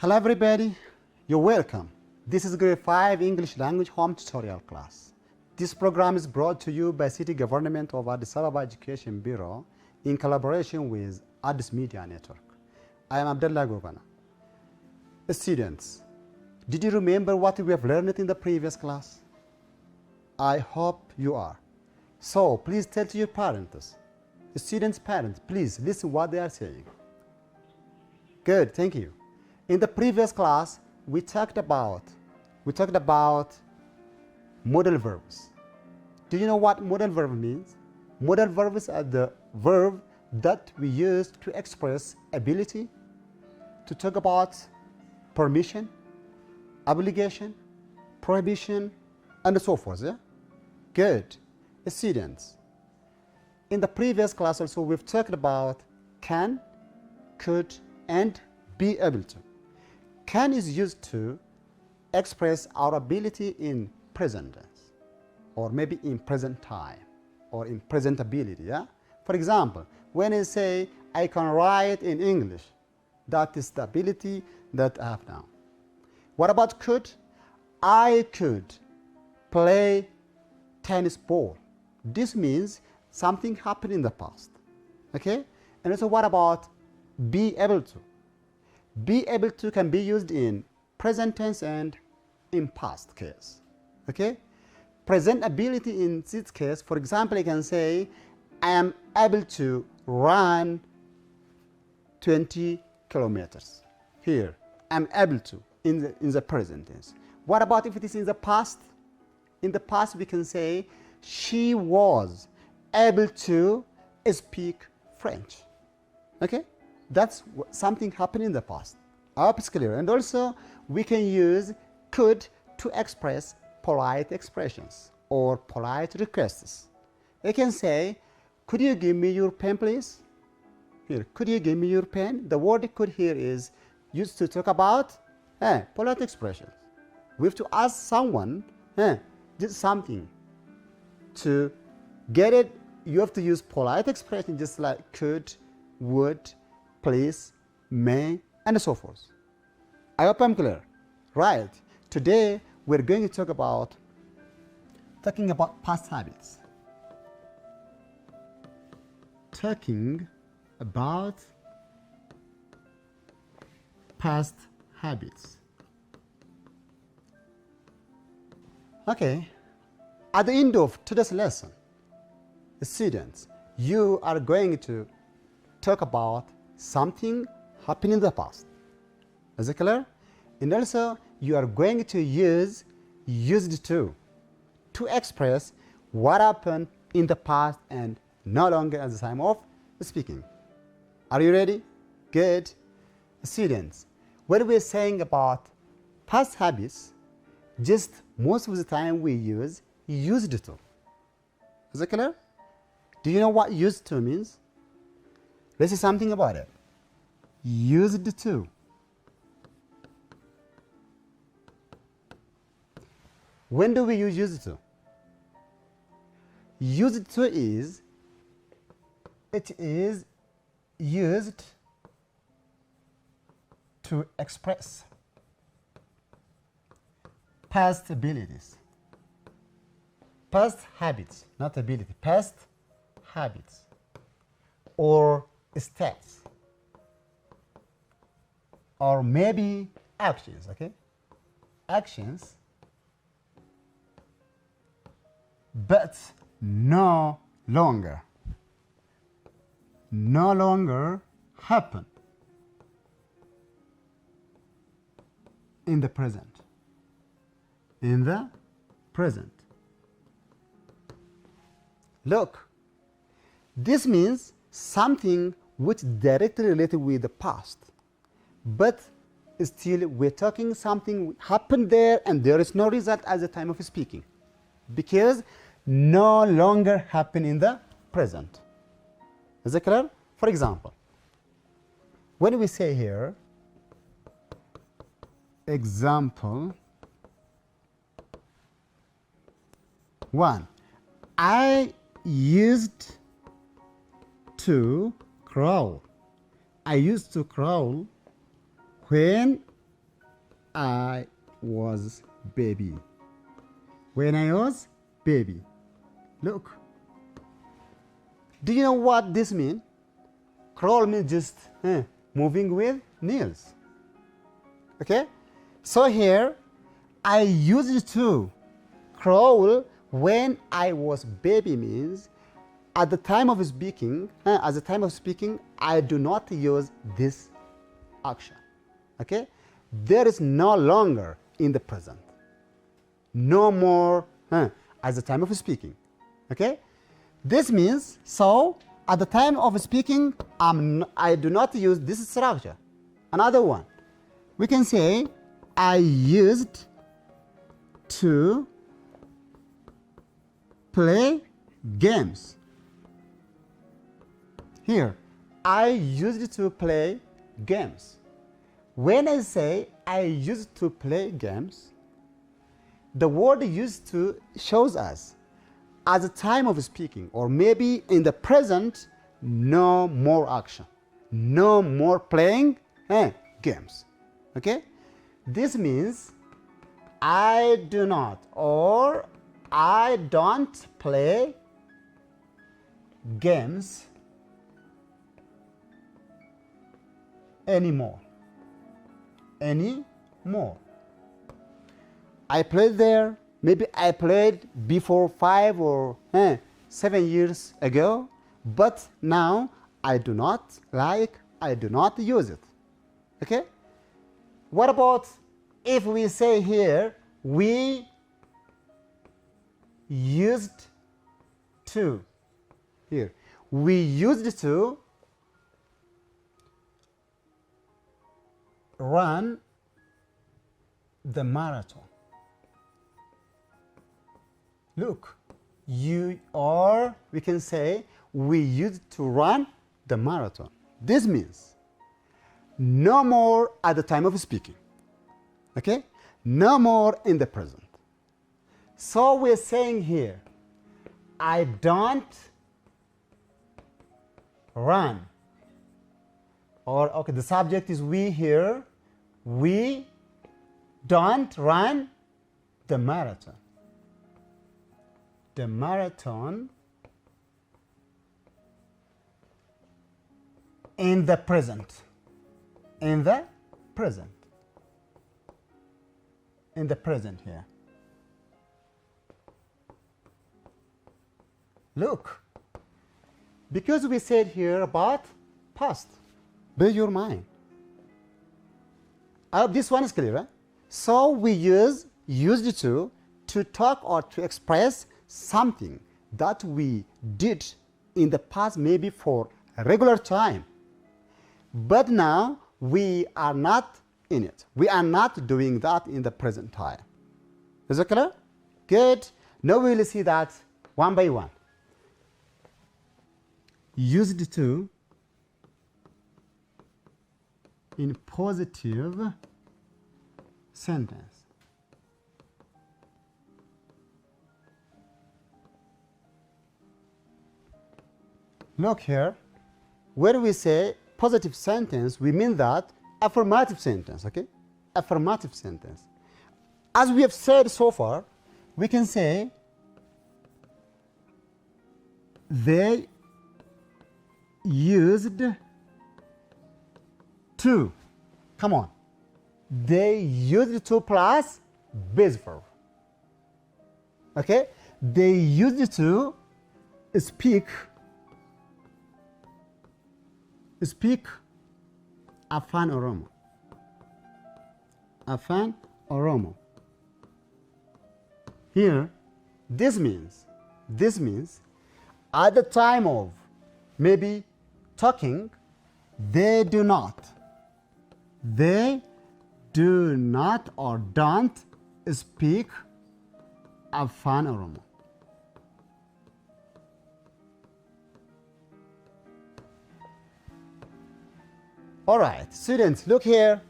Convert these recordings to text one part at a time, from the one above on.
Hello everybody, you're welcome. This is grade 5 English language home tutorial class. This program is brought to you by City Government of Addis Ababa Education Bureau in collaboration with Addis Media Network. I am Abdullah Gobana. Students, did you remember what we have learned in the previous class? I hope you are. So please tell to your parents. Students' parents, please listen what they are saying. Good, thank you. In the previous class, we talked about modal verbs. Do you know what modal verb means? Modal verbs are the verb that we use to express ability, to talk about permission, obligation, prohibition, and so forth. Yeah? Good. Students, in the previous class also we've talked about can, could, and be able to. Can is used to express our ability in present tense, or maybe in present time, or in present ability. Yeah? For example, when I say I can write in English, that is the ability that I have now. What about could? I could play tennis ball. This means something happened in the past. Okay? And also what about be able to? Be able to can be used in present tense and in past case. Okay? Present ability in this case, for example, I can say I am able to run 20 kilometers. Here, I'm able to in the present tense. What about if it is in the past? In the past, we can say she was able to speak French. Okay? That's something happened in the past. I hope it's clear. And also, we can use could to express polite expressions or polite requests. I can say, could you give me your pen, please? Here, could you give me your pen? The word could here is used to talk about polite expressions. We have to ask someone did something. To get it, you have to use polite expression just like could, would, please, may, and so forth. I hope I'm clear. Right. Today we're going to talk about past habits. Talking about past habits. Okay. At the end of today's lesson, students, you are going to talk about something happened in the past. Is it clear? And also, you are going to use used to express what happened in the past and no longer at the time of speaking. Are you ready? Good. Students, when we're saying about past habits, just most of the time we use used to. Is it clear? Do you know what used to means? Let's say something about it. Used to. When do we use used to? Used to is, it is used to express past abilities. Past habits, not ability, past habits or states or maybe actions, okay? Actions, but no longer happen in the present. In the present. Look, this means something which directly related with the past, but still we're talking something happened there and there is no result at the time of speaking because no longer happen in the present. Is it clear? For example, when we say here, example 1, I used to crawl. I used to crawl when I was baby. When I was baby. Look. Do you know what this means? Crawl means just moving with nails. Okay? So here, I used to crawl when I was baby means at the time of speaking, I do not use this action. Okay? There is no longer in the present. No more at the time of speaking. Okay? This means, so at the time of speaking, I do not use this structure. Another one. We can say, I used to play games. Here, I used to play games. When I say I used to play games, the word used to shows us at the time of speaking, or maybe in the present, no more action, no more playing games. Okay? This means I do not or I don't play games anymore. I played there. Maybe I played before 5 or 7 years ago, but now I do not use it. Okay? What about if we say here, we used to. Here, we used to run the marathon. Look, we can say we used to run the marathon. This means no more at the time of speaking. Okay? No more in the present. So we're saying here, I don't run. Or, okay, the subject is we here. We don't run the marathon. The marathon in the present. In the present. In the present here. Look, because we said here about past, build your mind. This one is clear, right? So we used to talk or to express something that we did in the past, maybe for a regular time. But now we are not in it. We are not doing that in the present time. Is it clear? Good. Now we will see that one by one. Used to in positive sentence. Look here, when we say positive sentence, we mean that affirmative sentence, okay? Affirmative sentence. As we have said so far, we can say they used to. Come on. They used to plus base verb. Okay? They used to speak Afan Oromo. Afan Oromo. Here, this means at the time of maybe talking, they do not or don't speak Afan Oromo. All right, students, look here.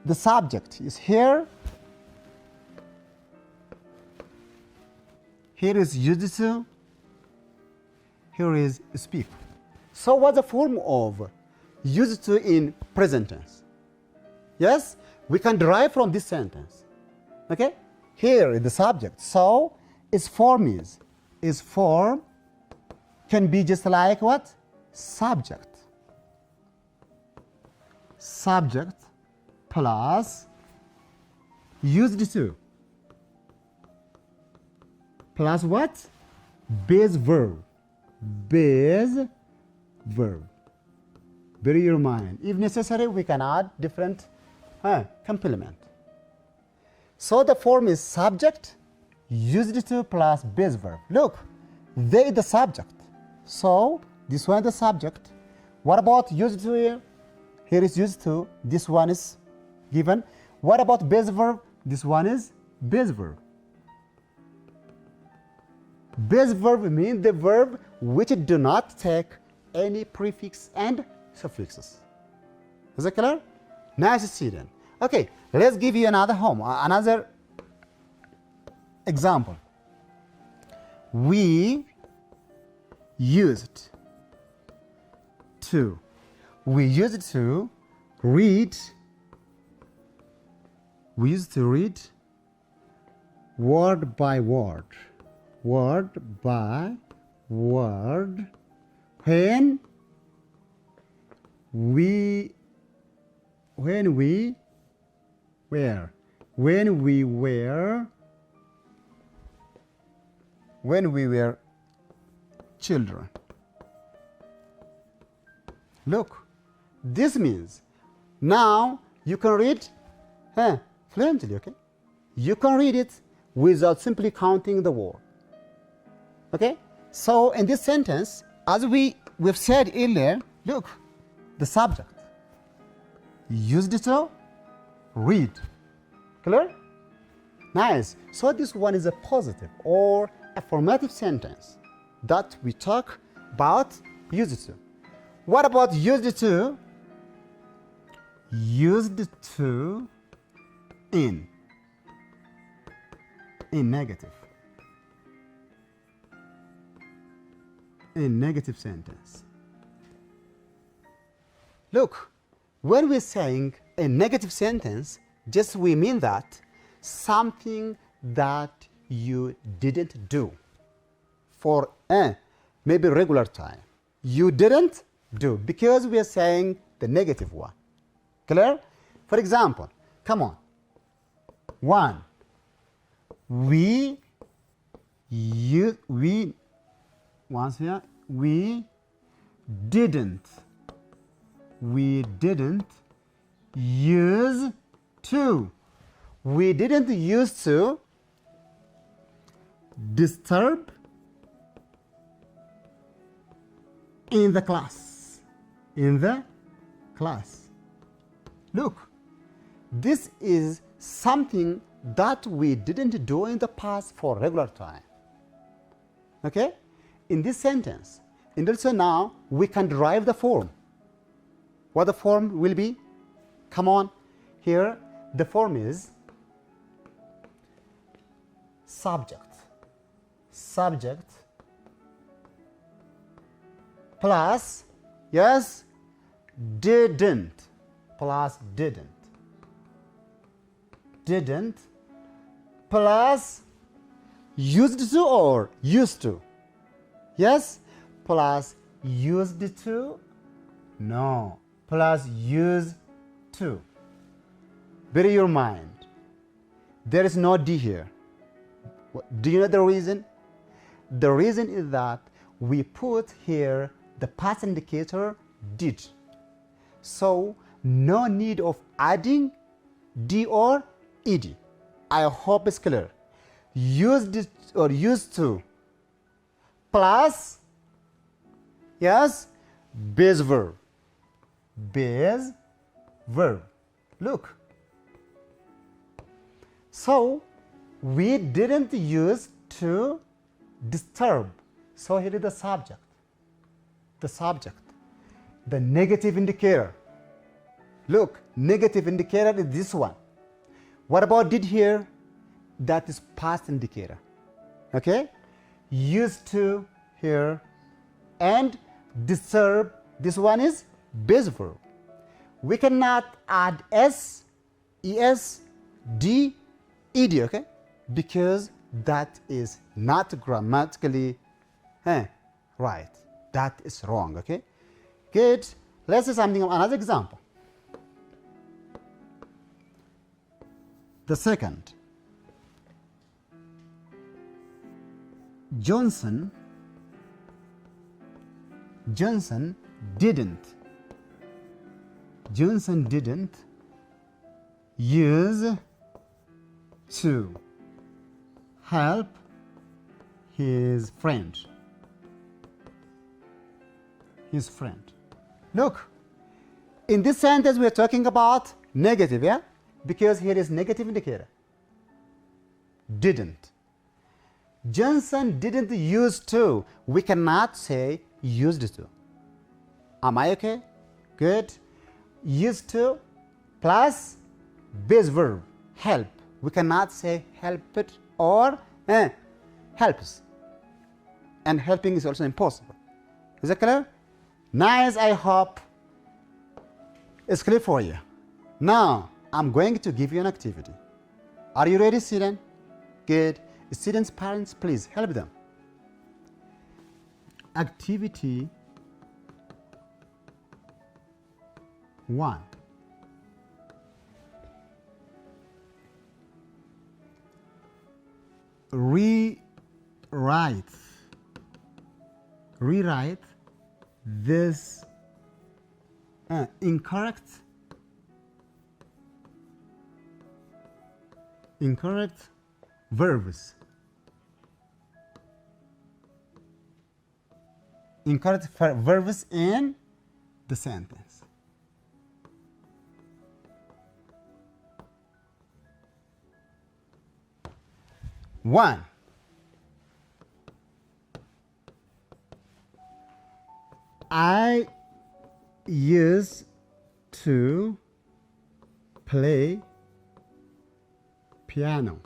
The subject is here. Here is used to. Here is speak. So what's the form of used to in present tense? Yes, we can derive from this sentence. Okay? Here is the subject. So its form can be just like what? Subject. Subject plus used to plus what? Base verb. Base verb. Bear your mind. If necessary, we can add different complement. So the form is subject, used to plus base verb. Look, they is the subject. So this one is the subject. What about used to here? Here is used to. This one is given. What about base verb? This one is base verb. Base verb means the verb which do not take any prefix and suffixes. Is that clear? Nice student. Okay, let's give you another example. We used to read. We used to read word by word when we were children. Look, this means now you can read fluently, okay? You can read it without simply counting the word. Okay? So in this sentence, as we've said earlier, look, the subject used to read. Clear? Nice. So this one is a positive or affirmative sentence that we talk about used to. What about used to? Used to in negative. In negative sentence. Look, when we're saying a negative sentence, just we mean that something that you didn't do for maybe regular time. You didn't do because we are saying the negative one. Clear? For example, come on. One. We once here, we didn't use to. We didn't use to disturb in the class. In the class. Look, this is something that we didn't do in the past for regular time. Okay? In this sentence, and also now we can derive the form. What the form will be? Come on. Here, the form is subject. Subject plus, yes, didn't plus didn't. Didn't plus used to or used to. Yes, plus used to. No, plus used to. Bear your mind. There is no D here. Do you know the reason? The reason is that we put here the past indicator did. So no need of adding D or ED. I hope it's clear. Used or used to plus, yes, base verb. Base verb. Look. So we didn't use to disturb. So here is the subject. The subject. The negative indicator. Look, negative indicator is this one. What about did here? That is past indicator. Okay? Used to here and disturb. This one is base verb. We cannot add S es, d, ed, okay? Because that is not grammatically right. That is wrong, okay? Good. Let's say something, another example. The second. Johnson didn't use to help his friend. Look, in this sentence we're talking about negative, yeah? Because here is negative indicator. Didn't. Johnson didn't use to. We cannot say used to. Am I okay? Good. Used to plus base verb, help. We cannot say helped or helps. And helping is also impossible. Is that clear? Nice, I hope it's clear for you. Now, I'm going to give you an activity. Are you ready, student? Good. Students' parents, please help them. Activity 1. Rewrite this incorrect verbs. Incorrect verbs in the sentence. One. I used to play piano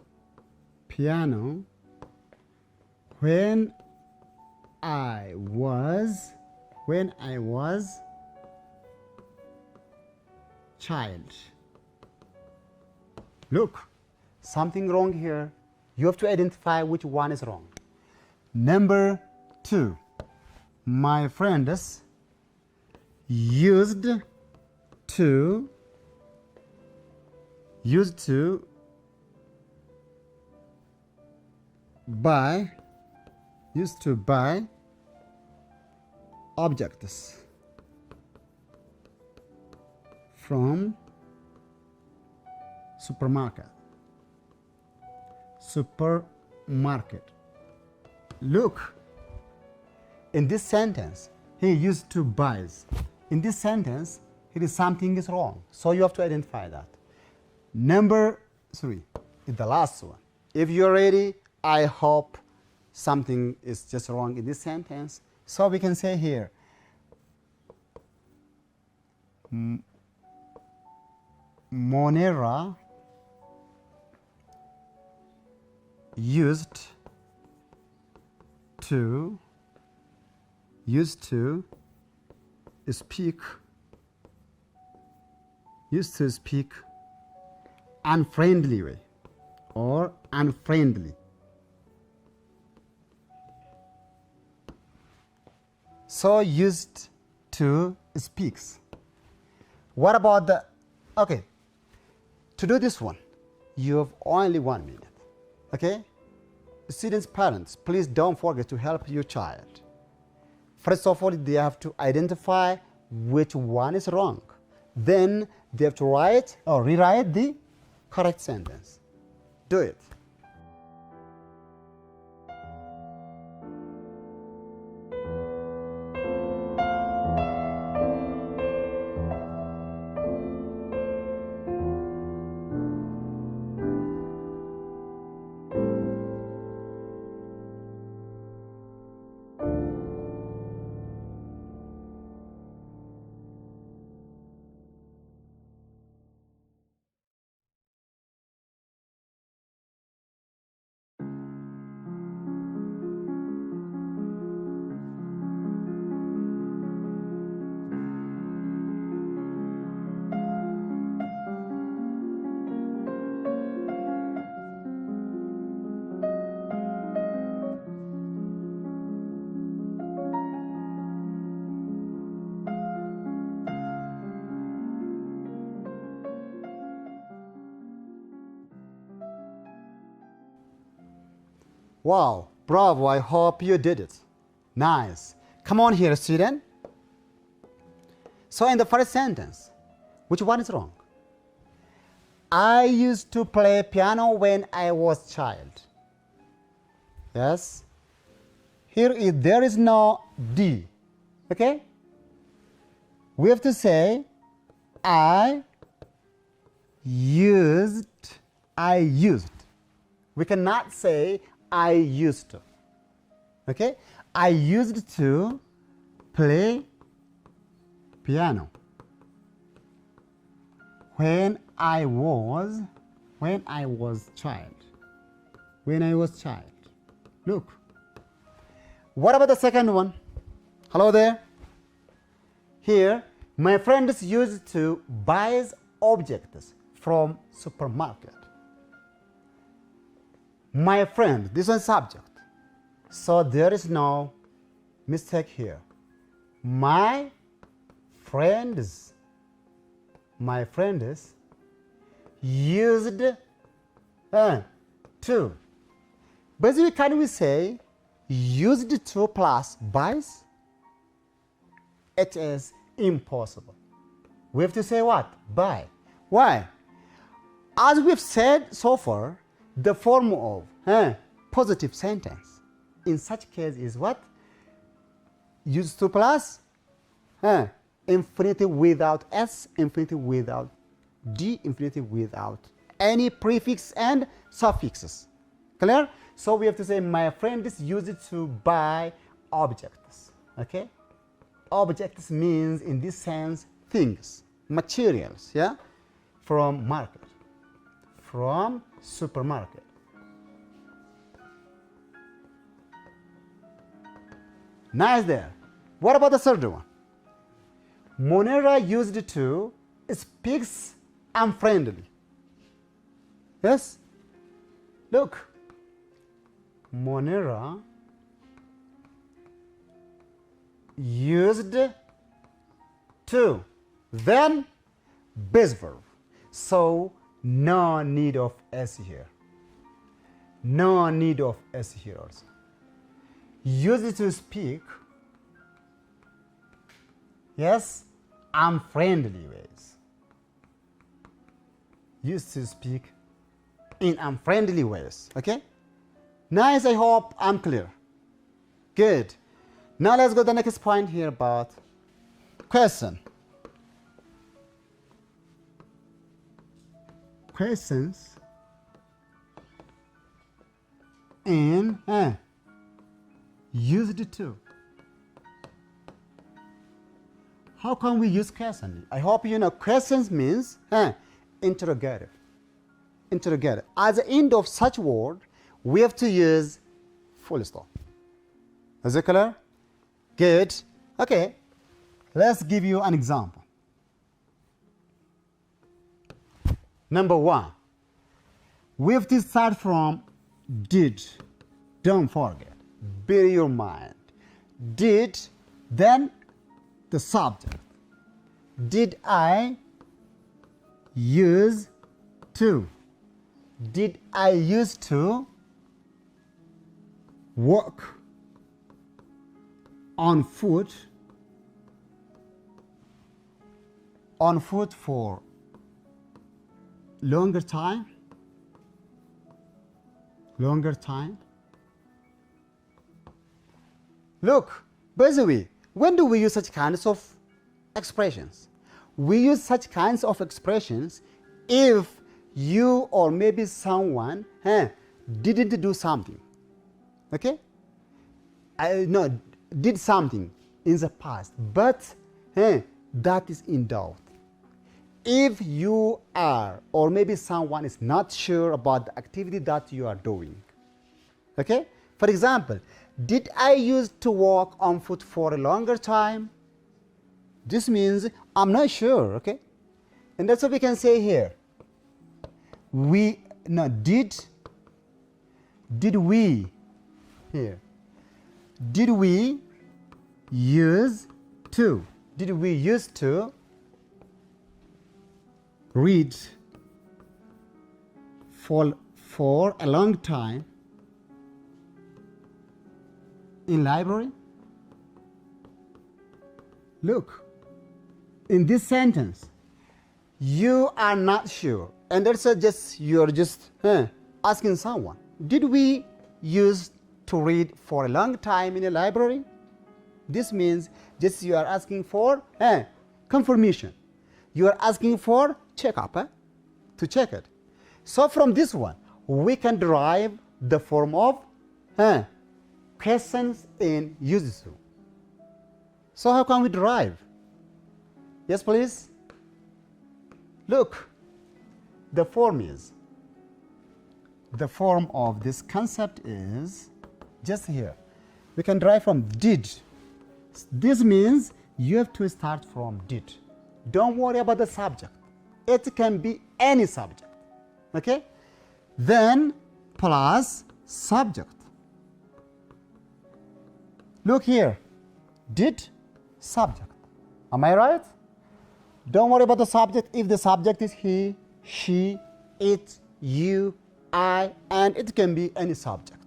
when I was child. Look, something wrong here. You have to identify which one is wrong. Number 2. My friends used to buy objects from supermarket. Look, in this sentence he used to buys. In this sentence it is something is wrong, so you have to identify that. Number 3 is the last one. If you're ready, I hope something is just wrong in this sentence, so we can say here Monera used to speak unfriendly way or unfriendly. So used to speaks. What about the, okay, to do this one, you have only 1 minute, okay? Students' parents, please don't forget to help your child. First of all, they have to identify which one is wrong. Then they have to write or rewrite the correct sentence. Do it. Wow, bravo, I hope you did it. Nice. Come on here, student. So in the first sentence, which one is wrong? I used to play piano when I was child. Yes. There is no D. Okay? We have to say I used. We cannot say I used to. Okay? I used to play piano when I was child. Look. What about the second one? Hello there. Here, my friends used to buy objects from supermarket. My friend, this one subject. So there is no mistake here. My friends used to. Basically, can we say used to plus buys? It is impossible. We have to say what? Buy. Why? As we've said so far, the form of positive sentence in such case is what? Used to plus infinitive without S, infinitive without D, infinitive without any prefix and suffixes. Clear? So we have to say my friends used to buy objects. Okay? Objects means in this sense things, materials, yeah? From market, from supermarket. Nice there. What about the third one? Monera used to speaks unfriendly. Yes? Look. Monera used to. Then base verb. So no need of S here. No need of S here also. Used to speak, yes, unfriendly ways. Used to speak in unfriendly ways. Okay? Nice, I hope I'm clear. Good. Now let's go to the next point here about question. Questions and used to. How can we use question? I hope you know questions means interrogative. Interrogative. At the end of such word, we have to use full stop. Is it clear? Good. Okay. Let's give you an example. Number one, we have to start from did. Don't forget. Bear your mind. Did, then the subject. Did I use to? Did I used to walk on foot for longer time? Look, by the way, when do we use such kinds of expressions? We use such kinds of expressions if you or maybe someone didn't do something. Okay? Did something in the past, but that is in doubt. If you are or maybe someone is not sure about the activity that you are doing. Okay? For example, did I used to walk on foot for a longer time? This means I'm not sure, okay? And that's what we can say here. Did we here? Did we use to? Did we used to read for a long time in library? Look, in this sentence, you are not sure, and that's you're just asking someone, did we used to read for a long time in a library? This means just you are asking for confirmation. You are asking for checkup, to check it. So from this one, we can derive the form of questions in used to. So how can we derive? Yes, please. Look, the form of this concept is just here. We can derive from did. This means you have to start from did. Don't worry about the subject. It can be any subject. Okay? Then plus subject. Look here. Did, subject. Am I right? Don't worry about the subject. If the subject is he, she, it, you, I, and it can be any subject.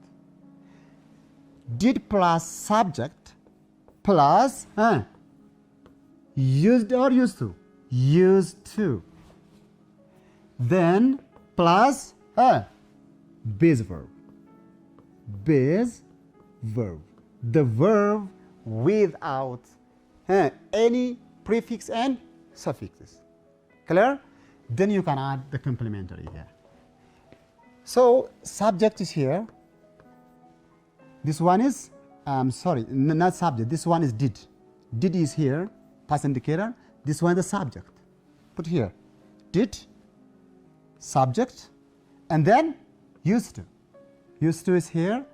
Did plus subject plus used or used to? Used to. Then plus base verb. Base verb. The verb without any prefix and suffixes. Clear? Then you can add the complementary here. So subject is here. This one is, sorry, not subject. This one is did. Did is here, past indicator. This one is the subject. Put here. Did, subject, and then used to. Used to is here.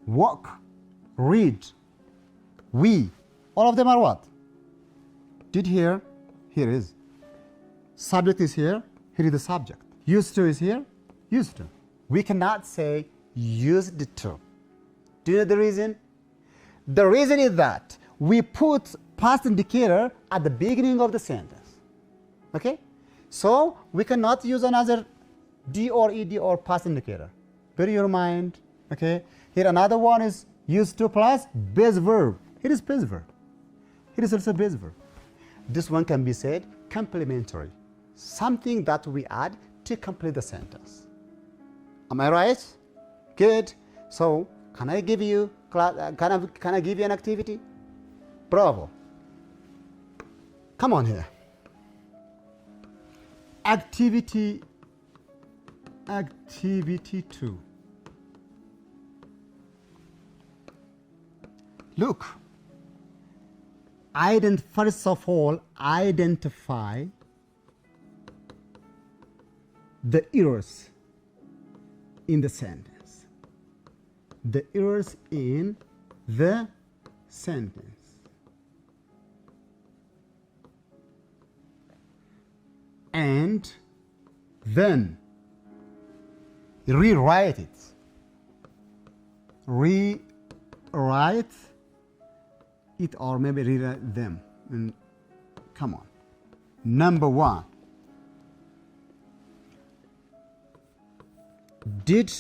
Walk, read, we. All of them are what? Did here, here is. Subject is here, here is the subject. Used to is here, used to. We cannot say used to. Do you know the reason? The reason is that we put past indicator at the beginning of the sentence. Okay? So we cannot use another D or ED or past indicator. Bear your mind. Okay? Here another one is used to plus base verb. Here is base verb. Here is also base verb. This one can be said complementary. Something that we add to complete the sentence. Am I right? Good. So can I give you can I give you an activity? Bravo. Come on here. Activity 2. Look. First of all, identify the errors in the sentence. The errors in the sentence. And then rewrite it. Rewrite it, or maybe rewrite them. And come on. Number 1. Did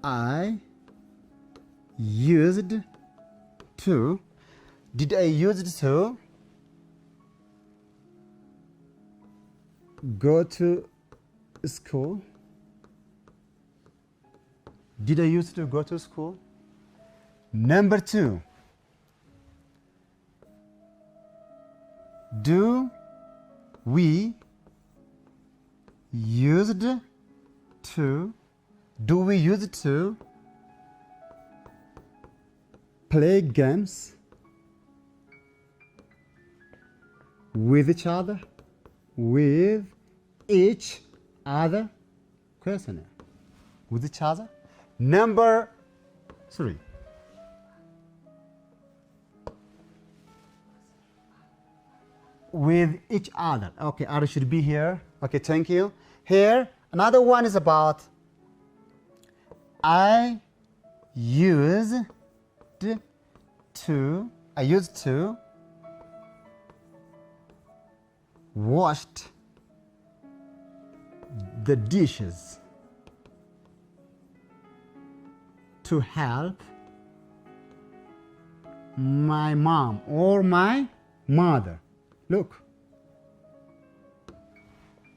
I used to? Did I used to go to school? Did I used to go to school? Number 2. Do we used to play games with each other? With each other? Questionnaire. With each other? Number 3. With each other. Okay, other should be here. Okay, thank you. Here, another one is about I used to washed the dishes to help my mom or my mother. Look.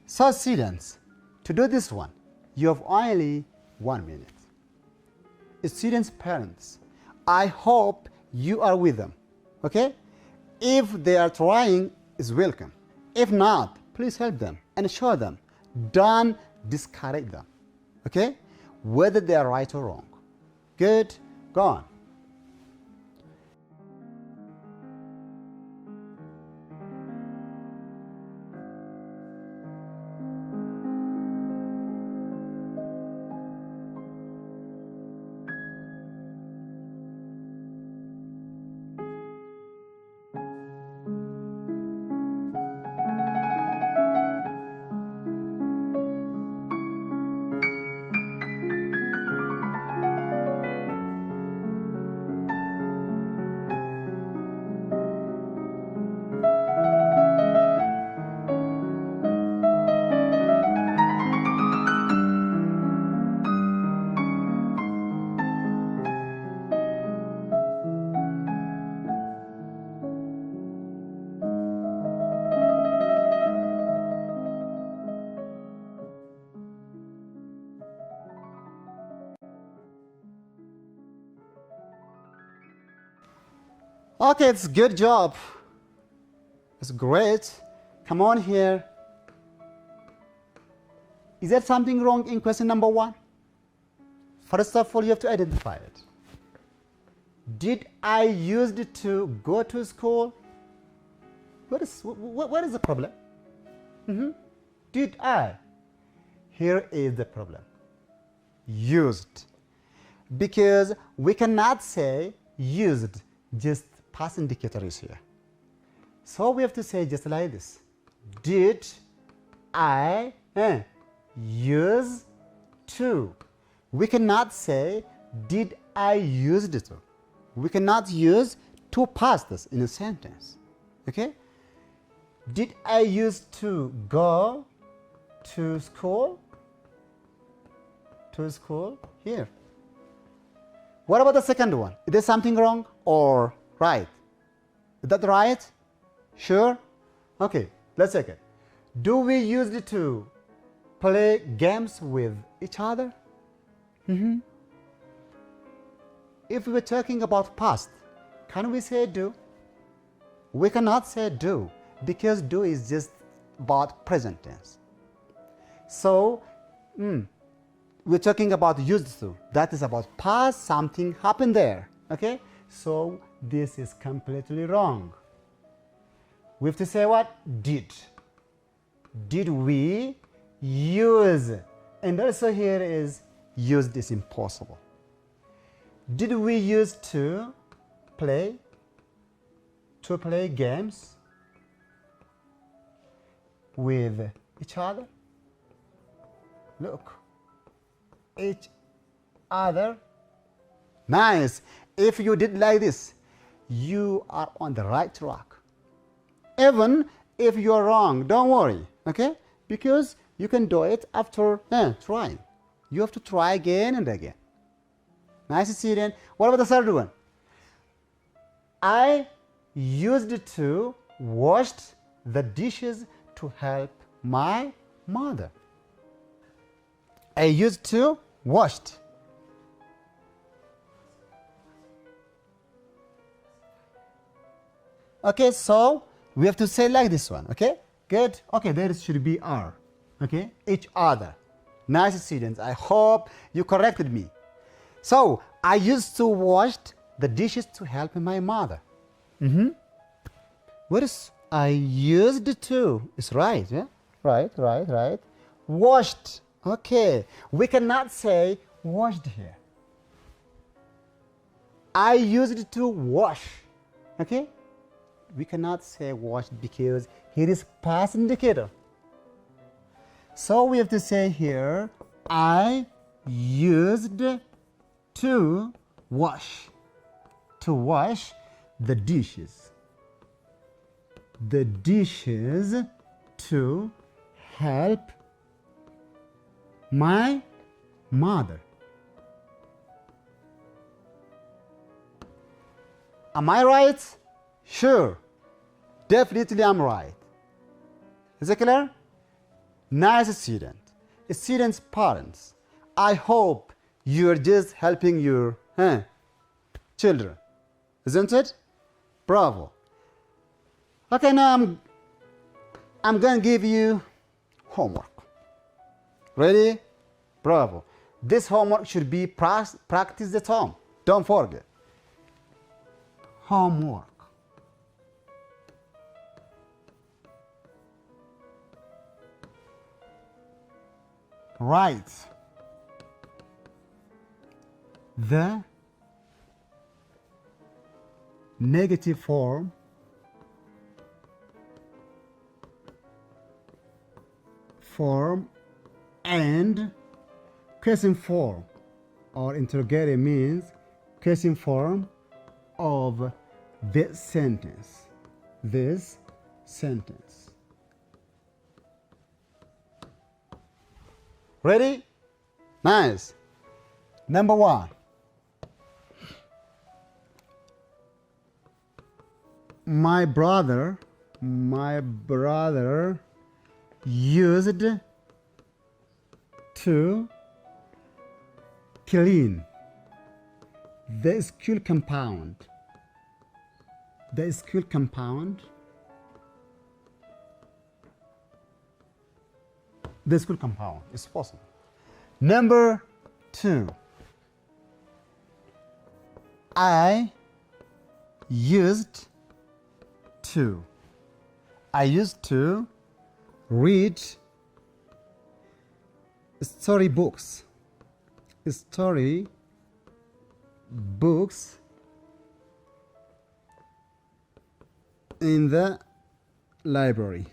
So students, to do this one, you have only 1 minute. Students' parents, I hope you are with them, okay? If they are trying, is welcome. If not, please help them and show them. Don't discourage them, okay? Whether they are right or wrong. Good? Go on. Okay, it's good job. It's great. Come on here. Is there something wrong in question number 1? First of all, you have to identify it. Did I used to go to school? What is the problem? Did I? Here is the problem. Used. Because we cannot say used, just past indicator is here. So we have to say just like this. Did I use to? We cannot say did I used to. We cannot use to past this in a sentence. Okay? Did I used to go to school? To school? Here. What about the second one? Is there something wrong or right? Is that right? Sure? Okay, let's check it. Do we use it to play games with each other? If we're talking about past, can we say do? We cannot say do because do is just about present tense. So, we're talking about used to. That is about past, something happened there. Okay? So, this is completely wrong. We have to say what? Did. Did we use? And also here is used is impossible. Did we use to play games with each other? Look. Each other. Nice. If you did like this, you are on the right track. Even if you are wrong, don't worry, okay? Because you can do it after trying. You have to try again and again. Nice student. What about the third one? I used to wash the dishes to help my mother. I used to wash. Okay, so we have to say like this one, okay? Good. Okay, there should be R. Okay, each other. Nice students. I hope you corrected me. So, I used to wash the dishes to help my mother. What is I used to? It's right, yeah? Right. Washed. Okay, we cannot say washed here. I used to wash. Okay? We cannot say washed because here is past indicator. So we have to say here, I used to wash the dishes. The dishes to help my mother. Am I right? Sure. Definitely I'm right. Is it clear? Nice student. Students' parents, I hope you're just helping your children. Isn't it? Bravo. Okay, now I'm going to give you homework. Ready? Bravo. This homework should be practiced at home. Don't forget. Homework. Write the negative form and question form or interrogative means question form of this sentence. This sentence. Ready? Nice. Number 1. My brother used to clean the school compound. The school compound. The school compound is possible. Number 2. I used to read storybooks in the library.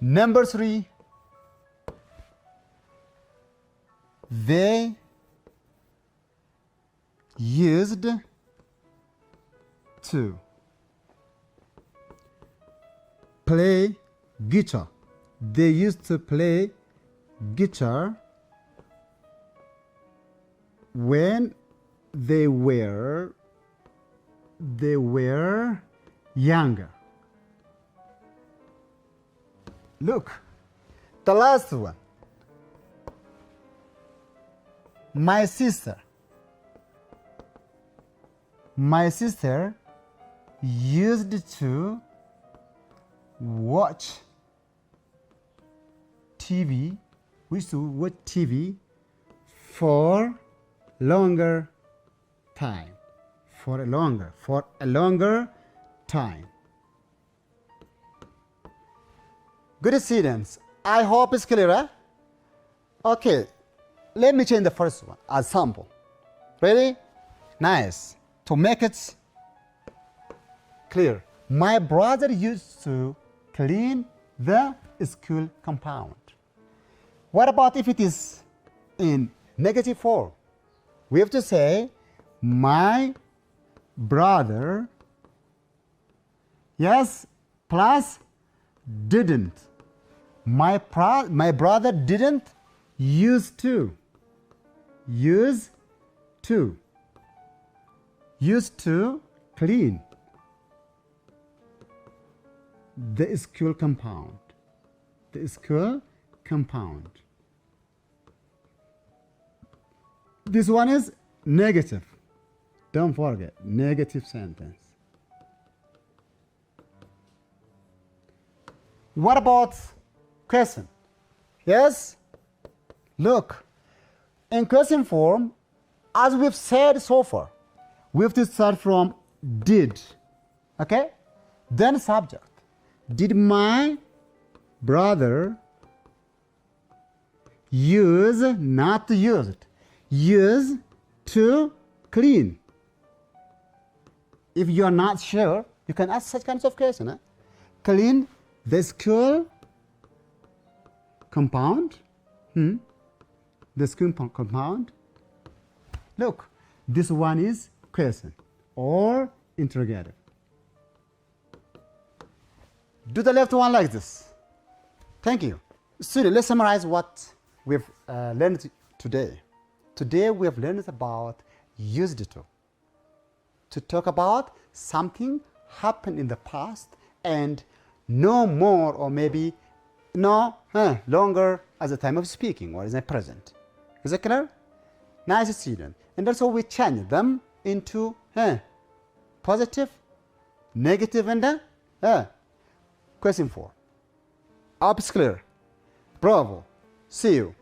Number 3, they used to play guitar. They used to play guitar when they were younger. Look, the last one. My sister used to watch TV. We used to watch TV for longer time. For a longer time. Good students, I hope it's clear. Huh? Okay, let me change the first one as sample. Ready? Nice. To make it clear, my brother used to clean the school compound. What about if it is in negative form? We have to say, my brother, yes, plus didn't. My brother didn't used to clean the school compound. This one is negative. Don't forget, negative sentence. What about question? Yes? Look, in question form, as we've said so far, we have to start from did. Okay? Then subject. Did my brother use, not used, use to clean? If you are not sure, you can ask such kinds of question. Clean the school compound. The school compound. Look, this one is question or interrogative. Do the left one like this. Thank you. Students, let's summarize what we've learned today. Today we have learned about used to talk about something happened in the past and no more or maybe no longer at the time of speaking or in the present. Is that clear? Nice student. And also we change them into positive, negative, and question 4. Up is clear. Bravo. See you.